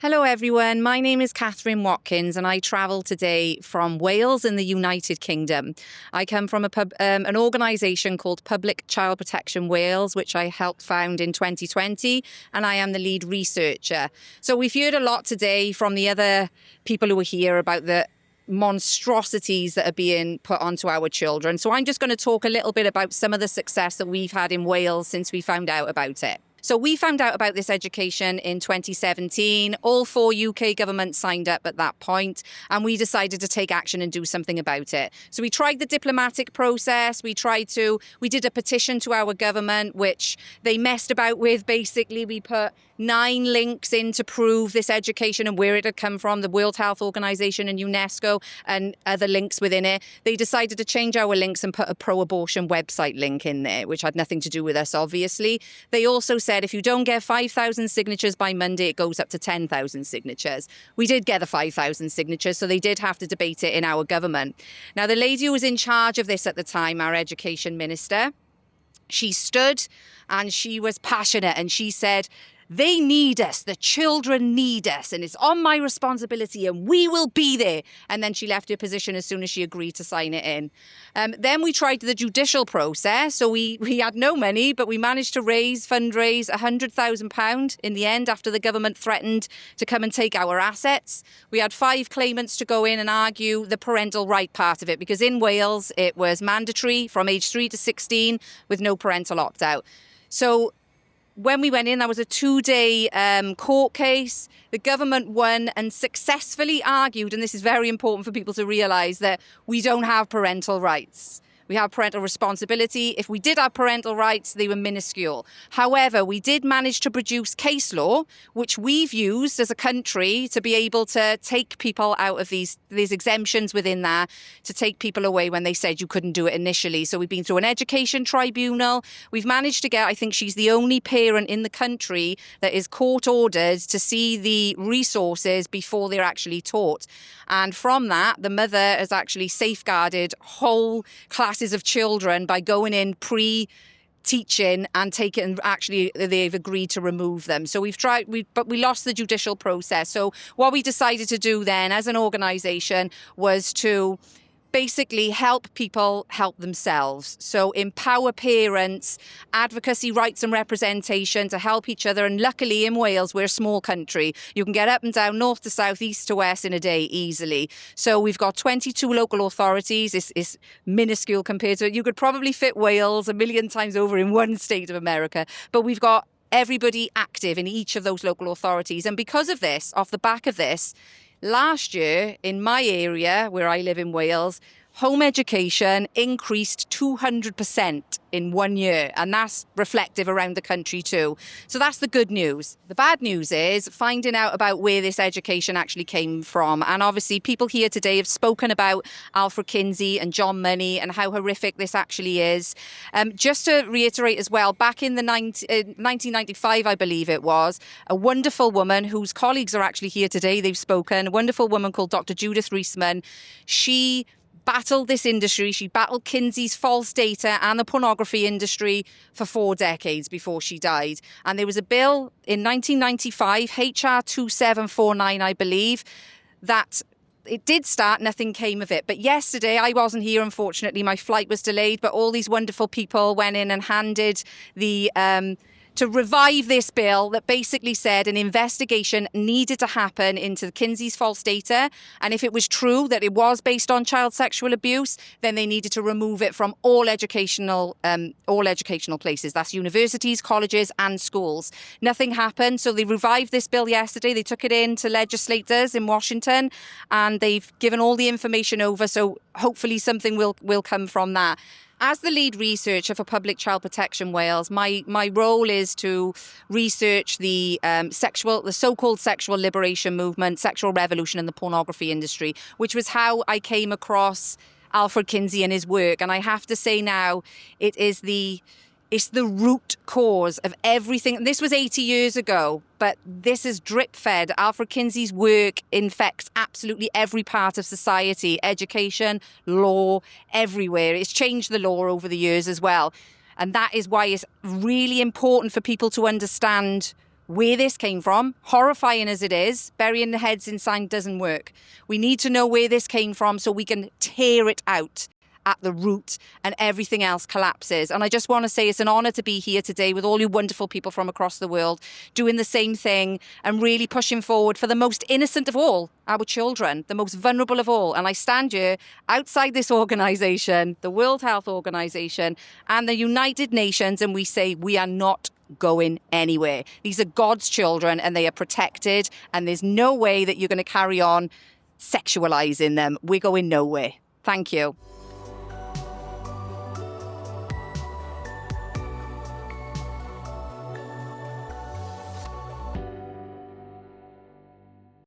Hello everyone, my name is Kathryn Watkins and I travel today from Wales in the United Kingdom. I come from an organisation called Public Child Protection Wales, which I helped found in 2020, and I am the lead researcher. So we've heard a lot today from the other people who are here about the monstrosities that are being put onto our children. So I'm just going to talk a little bit about some of the success that we've had in Wales since we found out about it. So we found out about this education in 2017. All 4 UK governments signed up at that point, and we decided to take action and do something about it. So we tried the diplomatic process. We did a petition to our government, which they messed about with. Basically, we put 9 links in to prove this education and where it had come from, the World Health Organization and UNESCO, and other links within it. They decided to change our links and put a pro-abortion website link in there, which had nothing to do with us, obviously. They also said if you don't get 5,000 signatures by Monday, it goes up to 10,000 signatures. We did get the 5,000 signatures, so they did have to debate it in our government. Now, the lady who was in charge of this at the time, our education minister, she stood and she was passionate and she said, "They need us, the children need us, and it's on my responsibility and we will be there." And then she left her position as soon as she agreed to sign it in. Then we tried the judicial process. So we had no money, but we managed to fundraise £100,000 in the end after the government threatened to come and take our assets. We had 5 claimants to go in and argue the parental right part of it, because in Wales it was mandatory from age 3 to 16 with no parental opt-out. So when we went in, that was a 2-day court case. The government won and successfully argued, and this is very important for people to realise, that we don't have parental rights. We have parental responsibility. If we did have parental rights, they were minuscule. However, we did manage to produce case law, which we've used as a country to be able to take people out of these exemptions within there, to take people away when they said you couldn't do it initially. So we've been through an education tribunal. We've managed to get, I think she's the only parent in the country that is court ordered to see the resources before they're actually taught. And from that, the mother has actually safeguarded whole classes of children by going in pre-teaching and actually they've agreed to remove them. So but we lost the judicial process. So what we decided to do then as an organisation was to basically help people help themselves. So empower parents, advocacy, rights and representation to help each other. And luckily in Wales, we're a small country. You can get up and down, north to south, east to west in a day easily. So we've got 22 local authorities. It's minuscule compared to, you could probably fit Wales 1,000,000 times over in one state of America. But we've got everybody active in each of those local authorities. And because of this, off the back of this, last year, in my area, where I live in Wales, home education increased 200% in 1 year, and that's reflective around the country too. So that's the good news. The bad news is finding out about where this education actually came from. And obviously people here today have spoken about Alfred Kinsey and John Money and how horrific this actually is. Just to reiterate as well, back in the 1995, I believe it was, a wonderful woman whose colleagues are actually here today, they've spoken, a wonderful woman called Dr. Judith Reisman. She battled this industry. She battled Kinsey's false data and the pornography industry for 4 decades before she died. And there was a bill in 1995, HR 2749, I believe, that it did start, nothing came of it. But yesterday, I wasn't here, unfortunately. My flight was delayed, but all these wonderful people went in and handed to revive this bill that basically said an investigation needed to happen into Kinsey's false data. And if it was true that it was based on child sexual abuse, then they needed to remove it from all educational places. That's universities, colleges and schools. Nothing happened. So they revived this bill yesterday. They took it in to legislators in Washington and they've given all the information over. So hopefully something will come from that. As the lead researcher for Public Child Protection Wales, my role is to research the so-called sexual liberation movement, sexual revolution in the pornography industry, which was how I came across Alfred Kinsey and his work. And I have to say now, it's the root cause of everything. This was 80 years ago, but this is drip-fed. Alfred Kinsey's work infects absolutely every part of society, education, law, everywhere. It's changed the law over the years as well. And that is why it's really important for people to understand where this came from. Horrifying as it is, burying the heads in sand doesn't work. We need to know where this came from so we can tear it out at the root and everything else collapses. And I just want to say it's an honor to be here today with all you wonderful people from across the world doing the same thing and really pushing forward for the most innocent of all, our children, the most vulnerable of all. And I stand here outside this organization, the World Health Organization and the United Nations, and we say we are not going anywhere. These are God's children and they are protected, and there's no way that you're going to carry on sexualizing them. We're going nowhere. Thank you.